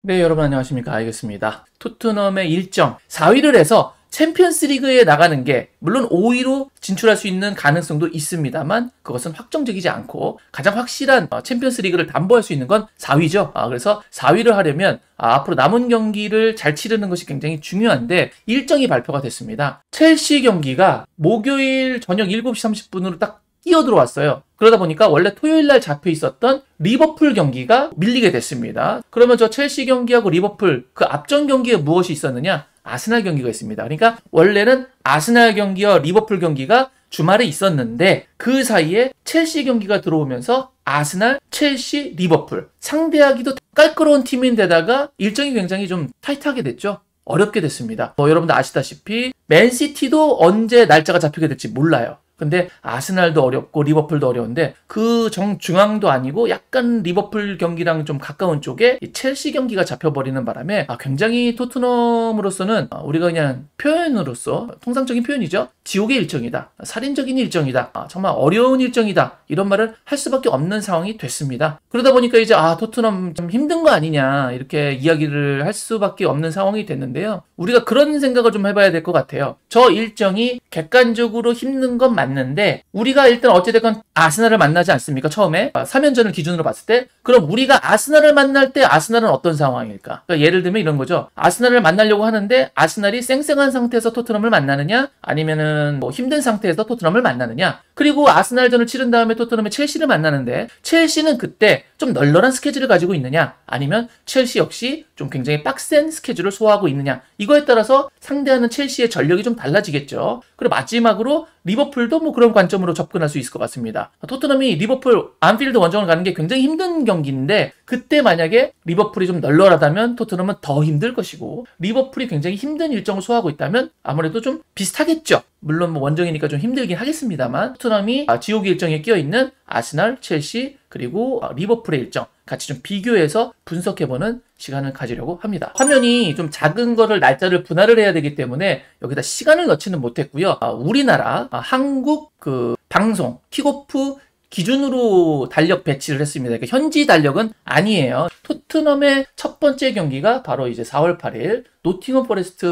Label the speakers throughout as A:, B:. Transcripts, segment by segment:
A: 네, 여러분 안녕하십니까. 알겠습니다. 토트넘의 일정 4위를 해서 챔피언스리그에 나가는 게 물론 5위로 진출할 수 있는 가능성도 있습니다만 그것은 확정적이지 않고 가장 확실한 챔피언스리그를 담보할 수 있는 건 4위죠. 그래서 4위를 하려면 앞으로 남은 경기를 잘 치르는 것이 굉장히 중요한데 일정이 발표가 됐습니다. 첼시 경기가 목요일 저녁 7시 30분으로 딱 뛰어들어왔어요. 그러다 보니까 원래 토요일날 잡혀 있었던 리버풀 경기가 밀리게 됐습니다. 그러면 저 첼시 경기하고 리버풀 그 앞전 경기에 무엇이 있었느냐? 아스날 경기가 있습니다. 그러니까 원래는 아스날 경기와 리버풀 경기가 주말에 있었는데 그 사이에 첼시 경기가 들어오면서 아스날, 첼시, 리버풀 상대하기도 깔끔한 팀인데다가 일정이 굉장히 좀 타이트하게 됐죠. 어렵게 됐습니다. 여러분들 아시다시피 맨시티도 언제 날짜가 잡히게 될지 몰라요. 근데 아스날도 어렵고 리버풀도 어려운데 그 정중앙도 아니고 약간 리버풀 경기랑 좀 가까운 쪽에 이 첼시 경기가 잡혀버리는 바람에 굉장히 토트넘으로서는 우리가 그냥 표현으로서 통상적인 표현이죠. 지옥의 일정이다. 살인적인 일정이다. 정말 어려운 일정이다. 이런 말을 할 수밖에 없는 상황이 됐습니다. 그러다 보니까 이제 토트넘 좀 힘든 거 아니냐 이렇게 이야기를 할 수밖에 없는 상황이 됐는데요. 우리가 그런 생각을 좀 해봐야 될 것 같아요. 저 일정이 객관적으로 힘든 건 맞는데 우리가 일단 어찌됐건 아스날을 만나지 않습니까? 처음에 3연전을 기준으로 봤을 때 그럼 우리가 아스날을 만날 때 아스날은 어떤 상황일까? 그러니까 예를 들면 이런 거죠. 아스날을 만나려고 하는데 아스날이 쌩쌩한 상태에서 토트넘을 만나느냐 아니면은 힘든 상태에서 토트넘을 만나느냐 그리고 아스날전을 치른 다음에 토트넘의 첼시를 만나는데 첼시는 그때 좀 널널한 스케줄을 가지고 있느냐 아니면 첼시 역시 좀 굉장히 빡센 스케줄을 소화하고 있느냐 이거에 따라서 상대하는 첼시의 전력이 좀 달라지겠죠. 그리고 마지막으로 리버풀도 그런 관점으로 접근할 수 있을 것 같습니다. 토트넘이 리버풀 안필드 원정을 가는 게 굉장히 힘든 경기인데 그때 만약에 리버풀이 좀 널널하다면 토트넘은 더 힘들 것이고 리버풀이 굉장히 힘든 일정을 소화하고 있다면 아무래도 좀 비슷하겠죠. 물론 원정이니까 좀 힘들긴 하겠습니다만 토트넘이 지옥의 일정에 끼어있는 아스날, 첼시 그리고 리버풀의 일정 같이 좀 비교해서 분석해보는 시간을 가지려고 합니다. 화면이 좀 작은 거를 날짜를 분할을 해야 되기 때문에 여기다 시간을 넣지는 못했고요. 우리나라 한국 방송 킥오프 기준으로 달력 배치를 했습니다. 그러니까 현지 달력은 아니에요. 토트넘의 첫 번째 경기가 바로 이제 4월 8일 노팅엄 포레스트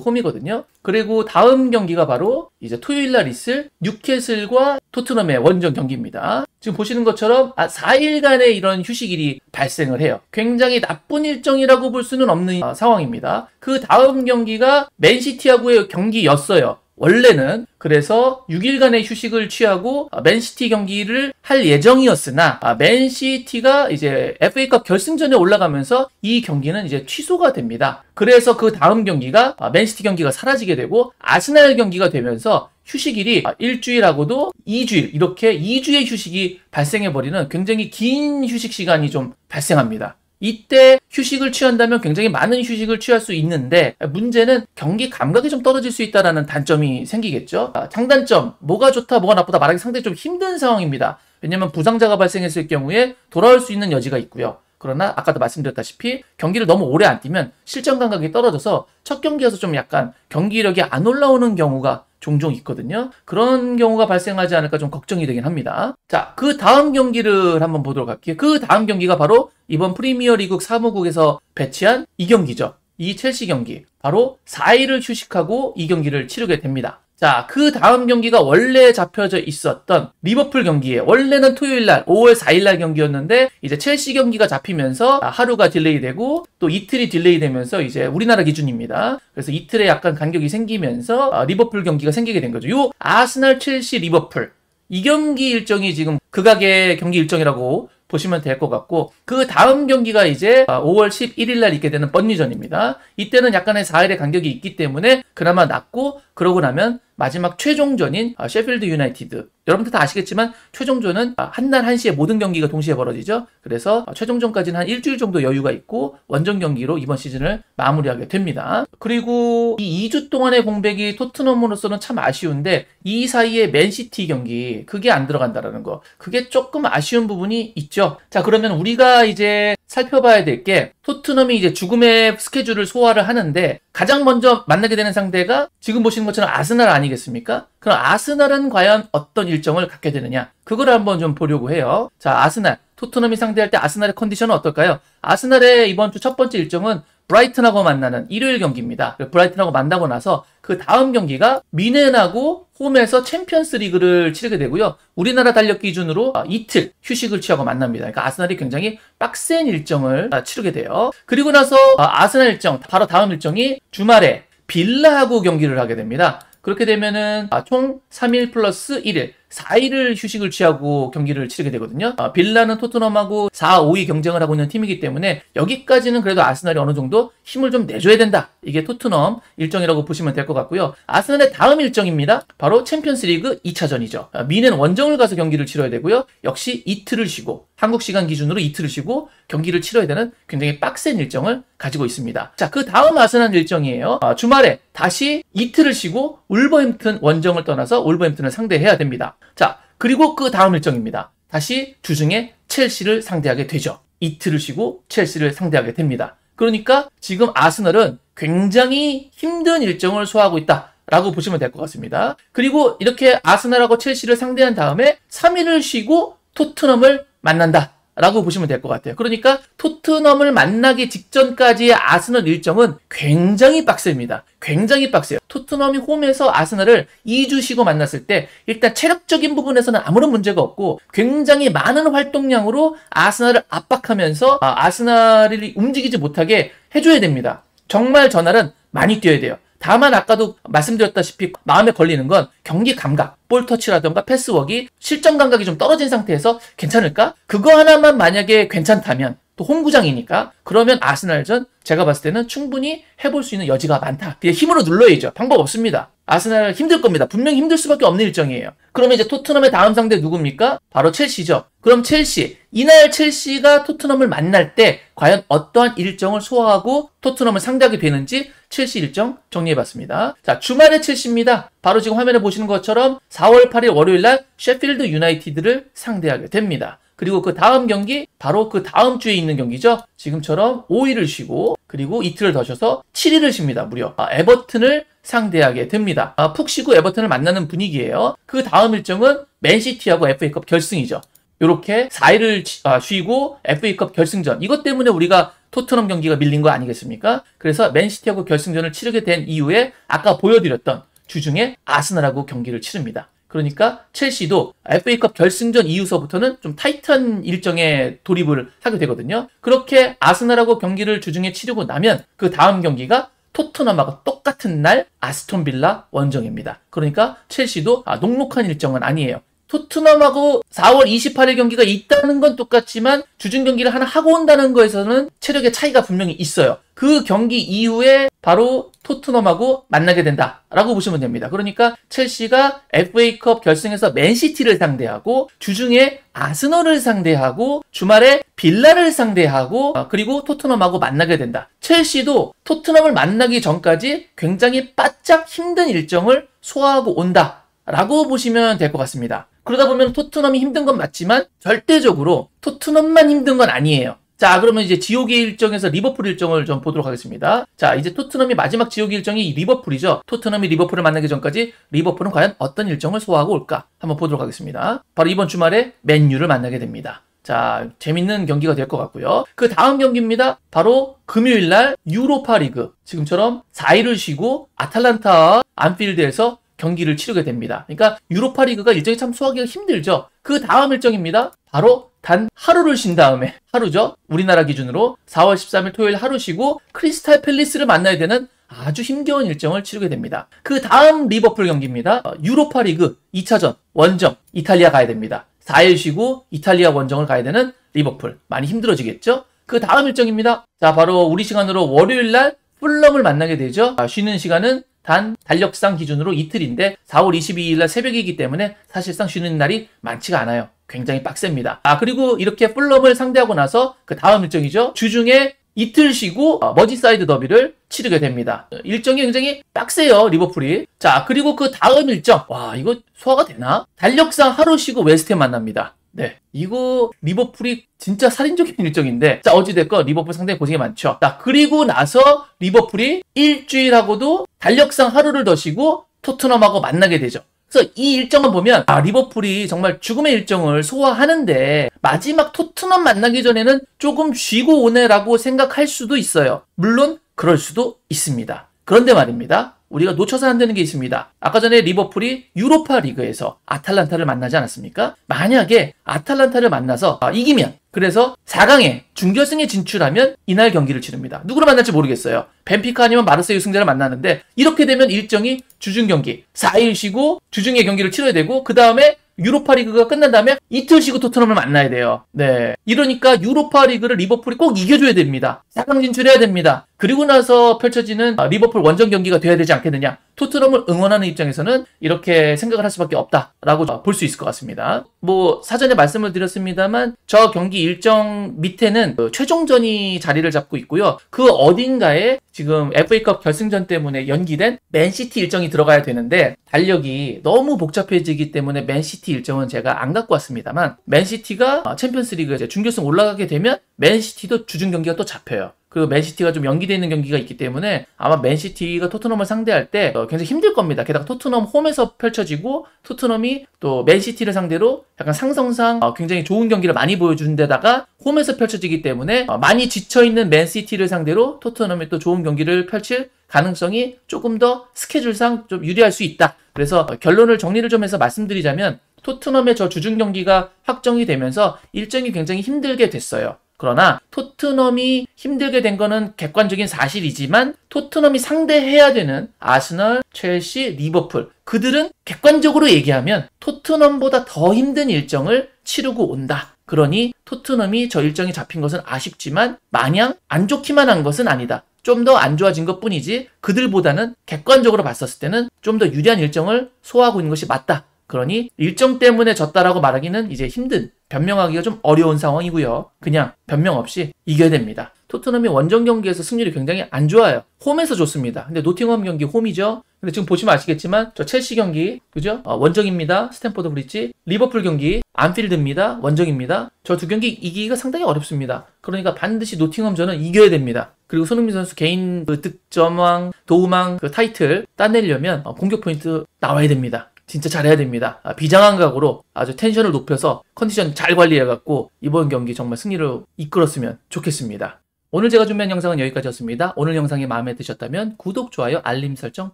A: 홈이거든요. 그리고 다음 경기가 바로 이제 토요일 날 있을 뉴캐슬과 토트넘의 원정 경기입니다. 지금 보시는 것처럼 4일간의 이런 휴식일이 발생을 해요. 굉장히 나쁜 일정이라고 볼 수는 없는 상황입니다. 그 다음 경기가 맨시티하고의 경기였어요. 원래는 그래서 6일간의 휴식을 취하고 맨시티 경기를 할 예정이었으나 맨시티가 이제 FA컵 결승전에 올라가면서 이 경기는 이제 취소가 됩니다. 그래서 그 다음 경기가 맨시티 경기가 사라지게 되고 아스날 경기가 되면서 휴식일이 일주일하고도 2주일 이렇게 2주의 휴식이 발생해버리는 굉장히 긴 휴식 시간이 좀 발생합니다. 이때 휴식을 취한다면 굉장히 많은 휴식을 취할 수 있는데 문제는 경기 감각이 좀 떨어질 수 있다는 단점이 생기겠죠. 장단점, 뭐가 좋다 뭐가 나쁘다 말하기 상당히 좀 힘든 상황입니다. 왜냐하면 부상자가 발생했을 경우에 돌아올 수 있는 여지가 있고요. 그러나 아까도 말씀드렸다시피 경기를 너무 오래 안 뛰면 실전 감각이 떨어져서 첫 경기에서 좀 약간 경기력이 안 올라오는 경우가 종종 있거든요. 그런 경우가 발생하지 않을까 좀 걱정이 되긴 합니다. 자, 그 다음 경기를 한번 보도록 할게요. 그 다음 경기가 바로 이번 프리미어리그 사무국에서 배치한 이 경기죠. 이 첼시 경기. 바로 4일을 휴식하고 이 경기를 치르게 됩니다. 자, 그 다음 경기가 원래 잡혀져 있었던 리버풀 경기에 원래는 토요일날 5월 4일날 경기였는데 이제 첼시 경기가 잡히면서 하루가 딜레이 되고 또 이틀이 딜레이 되면서 이제 우리나라 기준입니다. 그래서 이틀에 약간 간격이 생기면서 리버풀 경기가 생기게 된 거죠. 요 아스날, 첼시, 리버풀 이 경기 일정이 지금 극악의 경기 일정이라고 보시면 될 것 같고 그 다음 경기가 이제 5월 11일 날 있게 되는 번리전입니다. 이때는 약간의 4일의 간격이 있기 때문에 그나마 낫고 그러고 나면 마지막 최종전인 셰필드 유나이티드 여러분들 다 아시겠지만 최종전은 한날 1시에 모든 경기가 동시에 벌어지죠. 그래서 최종전까지는 한 일주일 정도 여유가 있고 원정 경기로 이번 시즌을 마무리하게 됩니다. 그리고 이 2주 동안의 공백이 토트넘으로서는 참 아쉬운데 이 사이에 맨시티 경기 그게 안 들어간다라는 거 그게 조금 아쉬운 부분이 있죠. 자, 그러면 우리가 이제 살펴봐야 될 게 토트넘이 이제 죽음의 스케줄을 소화를 하는데 가장 먼저 만나게 되는 상대가 지금 보시는 것처럼 아스날 아니겠습니까? 그럼 아스날은 과연 어떤 일정을 갖게 되느냐? 그걸 한번 좀 보려고 해요. 자, 아스날. 토트넘이 상대할 때 아스날의 컨디션은 어떨까요? 아스날의 이번 주 첫 번째 일정은 브라이튼하고 만나는 일요일 경기입니다. 브라이튼하고 만나고 나서 그 다음 경기가 미넨하고 홈에서 챔피언스 리그를 치르게 되고요. 우리나라 달력 기준으로 이틀 휴식을 취하고 만납니다. 그러니까 아스날이 굉장히 빡센 일정을 치르게 돼요. 그리고 나서 아스날 일정, 바로 다음 일정이 주말에 빌라하고 경기를 하게 됩니다. 그렇게 되면은 총 3일 플러스 1일, 4일을 휴식을 취하고 경기를 치르게 되거든요. 빌라는 토트넘하고 4, 5위 경쟁을 하고 있는 팀이기 때문에 여기까지는 그래도 아스날이 어느 정도 힘을 좀 내줘야 된다. 이게 토트넘 일정이라고 보시면 될 것 같고요. 아스날의 다음 일정입니다. 바로 챔피언스리그 2차전이죠. 미넨 원정을 가서 경기를 치러야 되고요. 역시 이틀을 쉬고 한국 시간 기준으로 이틀을 쉬고 경기를 치러야 되는 굉장히 빡센 일정을 가지고 있습니다. 자, 그 다음 아스날 일정이에요. 주말에 다시 이틀을 쉬고 울버햄튼 원정을 떠나서 울버햄튼을 상대해야 됩니다. 자, 그리고 그 다음 일정입니다. 다시 주중에 첼시를 상대하게 되죠. 이틀을 쉬고 첼시를 상대하게 됩니다. 그러니까 지금 아스날은 굉장히 힘든 일정을 소화하고 있다 라고 보시면 될 것 같습니다. 그리고 이렇게 아스날하고 첼시를 상대한 다음에 3일을 쉬고 토트넘을 만난다 라고 보시면 될 것 같아요. 그러니까 토트넘을 만나기 직전까지의 아스날 일정은 굉장히 빡셉니다. 굉장히 빡세요. 토트넘이 홈에서 아스날을 2주 쉬고 만났을 때 일단 체력적인 부분에서는 아무런 문제가 없고 굉장히 많은 활동량으로 아스날을 압박하면서 아스날이 움직이지 못하게 해줘야 됩니다. 정말 저날은 많이 뛰어야 돼요. 다만 아까도 말씀드렸다시피 마음에 걸리는 건 경기 감각, 볼 터치라던가 패스웍이 실전 감각이 좀 떨어진 상태에서 괜찮을까? 그거 하나만 만약에 괜찮다면 또 홈구장이니까 그러면 아스날전 제가 봤을 때는 충분히 해볼 수 있는 여지가 많다. 그냥 힘으로 눌러야죠. 방법 없습니다. 아스날 힘들 겁니다. 분명히 힘들 수밖에 없는 일정이에요. 그러면 이제 토트넘의 다음 상대 누굽니까? 바로 첼시죠. 그럼 첼시, 이날 첼시가 토트넘을 만날 때 과연 어떠한 일정을 소화하고 토트넘을 상대하게 되는지 첼시 일정 정리해봤습니다. 자, 주말의 첼시입니다. 바로 지금 화면에 보시는 것처럼 4월 8일 월요일날 셰필드 유나이티드를 상대하게 됩니다. 그리고 그 다음 경기, 바로 그 다음 주에 있는 경기죠. 지금처럼 5일을 쉬고 그리고 이틀을 더 쉬어서 7일을 쉽니다. 무려 에버튼을 상대하게 됩니다. 푹 쉬고 에버튼을 만나는 분위기예요. 그 다음 일정은 맨시티하고 FA컵 결승이죠. 이렇게 4일을 쉬고 FA컵 결승전. 이것 때문에 우리가 토트넘 경기가 밀린 거 아니겠습니까? 그래서 맨시티하고 결승전을 치르게 된 이후에 아까 보여드렸던 주중에 아스날하고 경기를 치릅니다. 그러니까 첼시도 FA컵 결승전 이후서부터는 좀 타이트한 일정에 돌입을 하게 되거든요. 그렇게 아스날하고 경기를 주중에 치르고 나면 그 다음 경기가 토트넘하고 똑같은 날 아스톤 빌라 원정입니다. 그러니까 첼시도 녹록한 일정은 아니에요. 토트넘하고 4월 28일 경기가 있다는 건 똑같지만 주중 경기를 하나 하고 온다는 거에서는 체력의 차이가 분명히 있어요. 그 경기 이후에 바로 토트넘하고 만나게 된다라고 보시면 됩니다. 그러니까 첼시가 FA컵 결승에서 맨시티를 상대하고 주중에 아스널을 상대하고 주말에 빌라를 상대하고 그리고 토트넘하고 만나게 된다. 첼시도 토트넘을 만나기 전까지 굉장히 바짝 힘든 일정을 소화하고 온다라고 보시면 될 것 같습니다. 그러다 보면 토트넘이 힘든 건 맞지만 절대적으로 토트넘만 힘든 건 아니에요. 자, 그러면 이제 지옥의 일정에서 리버풀 일정을 좀 보도록 하겠습니다. 자, 이제 토트넘이 마지막 지옥의 일정이 리버풀이죠. 토트넘이 리버풀을 만나기 전까지 리버풀은 과연 어떤 일정을 소화하고 올까? 한번 보도록 하겠습니다. 바로 이번 주말에 맨유를 만나게 됩니다. 자, 재밌는 경기가 될 것 같고요. 그 다음 경기입니다. 바로 금요일날 유로파 리그. 지금처럼 4일을 쉬고 아탈란타와 안필드에서 경기를 치르게 됩니다. 그러니까 유로파 리그가 일정이 참 소화하기가 힘들죠. 그 다음 일정입니다. 바로 단 하루를 쉰 다음에 하루죠. 우리나라 기준으로 4월 13일 토요일 하루 쉬고 크리스탈 팰리스를 만나야 되는 아주 힘겨운 일정을 치르게 됩니다. 그 다음 리버풀 경기입니다. 유로파 리그 2차전 원정 이탈리아 가야 됩니다. 4일 쉬고 이탈리아 원정을 가야 되는 리버풀. 많이 힘들어지겠죠? 그 다음 일정입니다. 자, 바로 우리 시간으로 월요일날 풀럼을 만나게 되죠. 쉬는 시간은 단 달력상 기준으로 이틀인데 4월 22일날 새벽이기 때문에 사실상 쉬는 날이 많지가 않아요. 굉장히 빡셉니다. 그리고 이렇게 풀럼을 상대하고 나서 그 다음 일정이죠. 주중에 이틀 쉬고 머지사이드 더비를 치르게 됩니다. 일정이 굉장히 빡세요, 리버풀이. 자, 그리고 그 다음 일정. 와, 이거 소화가 되나? 달력상 하루 쉬고 웨스트햄 만납니다. 네, 이거 리버풀이 진짜 살인적인 일정인데, 자, 어찌됐건 리버풀 상당히 고생이 많죠. 자, 그리고 나서 리버풀이 일주일하고도 달력상 하루를 더 쉬고 토트넘하고 만나게 되죠. 그래서 이 일정만 보면 리버풀이 정말 죽음의 일정을 소화하는데 마지막 토트넘 만나기 전에는 조금 쉬고 오네라고 생각할 수도 있어요. 물론 그럴 수도 있습니다. 그런데 말입니다. 우리가 놓쳐서 안 되는 게 있습니다. 아까 전에 리버풀이 유로파 리그에서 아탈란타를 만나지 않았습니까? 만약에 아탈란타를 만나서 이기면, 그래서 4강에 준결승에 진출하면 이날 경기를 치릅니다. 누구를 만날지 모르겠어요. 벤피카 아니면 마르세유 승자를 만나는데 이렇게 되면 일정이 주중 경기 4일 쉬고 주중에 경기를 치러야 되고 그 다음에 유로파 리그가 끝난 다음에 이틀 쉬고 토트넘을 만나야 돼요. 네. 이러니까 유로파 리그를 리버풀이 꼭 이겨줘야 됩니다. 4강 진출해야 됩니다. 그리고 나서 펼쳐지는 리버풀 원정 경기가 돼야 되지 않겠느냐. 토트넘을 응원하는 입장에서는 이렇게 생각을 할 수밖에 없다라고 볼 수 있을 것 같습니다. 뭐 사전에 말씀을 드렸습니다만 저 경기 일정 밑에는 최종전이 자리를 잡고 있고요. 그 어딘가에 지금 FA컵 결승전 때문에 연기된 맨시티 일정이 들어가야 되는데 달력이 너무 복잡해지기 때문에 맨시티 일정은 제가 안 갖고 왔습니다만 맨시티가 챔피언스리그 준결승 올라가게 되면 맨시티도 주중 경기가 또 잡혀요. 그리고 맨시티가 좀 연기되어 있는 경기가 있기 때문에 아마 맨시티가 토트넘을 상대할 때 굉장히 힘들 겁니다. 게다가 토트넘 홈에서 펼쳐지고 토트넘이 또 맨시티를 상대로 약간 상성상 굉장히 좋은 경기를 많이 보여주는 데다가 홈에서 펼쳐지기 때문에 많이 지쳐있는 맨시티를 상대로 토트넘이 또 좋은 경기를 펼칠 가능성이 조금 더 스케줄상 좀 유리할 수 있다. 그래서 결론을 정리를 좀 해서 말씀드리자면 토트넘의 저 주중 경기가 확정이 되면서 일정이 굉장히 힘들게 됐어요. 그러나 토트넘이 힘들게 된 거는 객관적인 사실이지만 토트넘이 상대해야 되는 아스널, 첼시, 리버풀 그들은 객관적으로 얘기하면 토트넘보다 더 힘든 일정을 치르고 온다. 그러니 토트넘이 저 일정이 잡힌 것은 아쉽지만 마냥 안 좋기만 한 것은 아니다. 좀 더 안 좋아진 것뿐이지 그들보다는 객관적으로 봤었을 때는 좀 더 유리한 일정을 소화하고 있는 것이 맞다. 그러니 일정 때문에 졌다라고 말하기는 이제 힘든, 변명하기가 좀 어려운 상황이고요. 그냥 변명 없이 이겨야 됩니다. 토트넘이 원정 경기에서 승률이 굉장히 안 좋아요. 홈에서 좋습니다. 근데 노팅엄 경기 홈이죠. 근데 지금 보시면 아시겠지만 저 첼시 경기 그죠? 원정입니다. 스탠포드 브리지. 리버풀 경기 안필드입니다. 원정입니다. 저 두 경기 이기기가 상당히 어렵습니다. 그러니까 반드시 노팅엄전은 이겨야 됩니다. 그리고 손흥민 선수 개인 득점왕, 도움왕 타이틀 따내려면 공격 포인트 나와야 됩니다. 진짜 잘해야 됩니다. 비장한 각오로 아주 텐션을 높여서 컨디션 잘 관리해갖고 이번 경기 정말 승리를 이끌었으면 좋겠습니다. 오늘 제가 준비한 영상은 여기까지였습니다. 오늘 영상이 마음에 드셨다면 구독, 좋아요, 알림 설정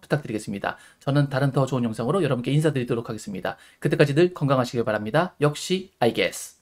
A: 부탁드리겠습니다. 저는 다른 더 좋은 영상으로 여러분께 인사드리도록 하겠습니다. 그때까지 늘 건강하시길 바랍니다. 역시 I guess.